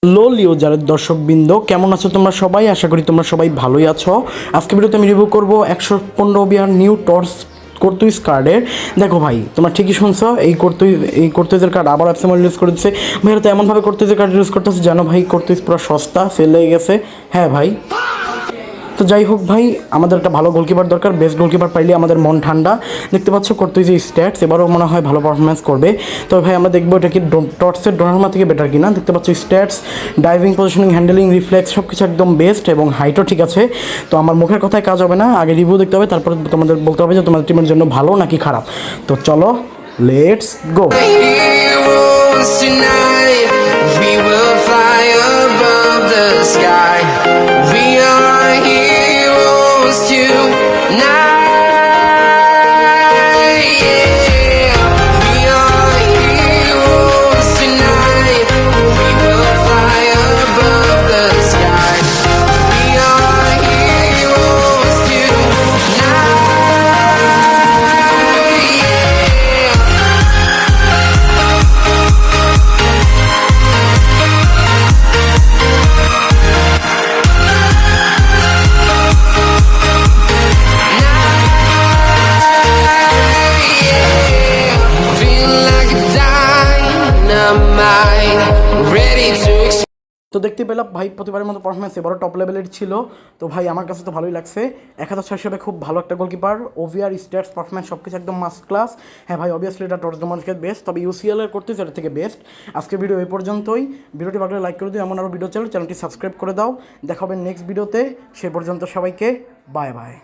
Hello লিওজারের দর্শকবৃন্দ, কেমন আছো তোমরা সবাই? আশা করি তোমরা সবাই ভালোই আছো। আজকে ভিডিওতে আমি রিভিউ করবো 115 বিয়ার নিউ টর্চ কর্তুইজ কার্ডের। দেখো ভাই, তোমরা ঠিকই শুনছো, এই কর্তুইজের কার্ড আবার অ্যাপসে ইউজ করে দিচ্ছে। ভাইরা তো এমনভাবে কর্তুইজের কার্ড ইউজ করতেছে জানো ভাই, কর্তুইজ পুরো সস্তা সেল লেগে গেছে। হ্যাঁ ভাই, তো যাই হোক ভাই, আমাদের একটা ভালো গোলকিপার দরকার। বেস্ট গোলকিপার পাইলে আমাদের মন ঠান্ডা। দেখতে পাচ্ছ কর্তুইজ স্ট্যাটস এবারও মনে হয় ভালো পারফরমেন্স করবে। তবে ভাই আমরা দেখবো এটা কি টর্চের ডোনারমা থেকে বেটার কিনা। দেখতে পাচ্ছ stats, diving, positioning, handling, reflex সব কিছু একদম বেস্ট এবং হাইটও ঠিক আছে। তো আমার মুখের কথায় কাজ হবে না, আগে রিভিউ দেখতে হবে, তারপর তোমাদের বলতে হবে যে তোমাদের টিমের জন্য ভালো নাকি খারাপ। তো চলো, let's go. Heroes tonight, we will fly above the sky. We are heroes tonight. Yeah, we are heroes tonight. We will fly above the sky. We are heroes tonight. তো দেখতে পেলাম ভাই প্রতিবারের মতো পারফরমেন্স এবারও টপ লেভেলের ছিল। তো ভাই আমার কাছে তো ভালোই লাগছে। 1600 হিসেবে খুব ভালো একটা গোলকিপার। ওভিআর স্ট্যাটস পারফরমেন্স সব কিছু একদম মাস্ট ক্লাস। হ্যাঁ ভাই, অবভিয়াসলি এটা টর্চ ডোমার্সকে বেস্ট, তবে ইউসিএল এর করতে এর থেকে বেস্ট। আজকের ভিডিও এই পর্যন্তই। ভিডিওটি ভালো লাইক করে দিও, এমন আরও ভিডিও চ্যানেলটি সাবস্ক্রাইব করে দাও। দেখা হবে নেক্সট ভিডিওতে। সে পর্যন্ত সবাইকে বাই বাই।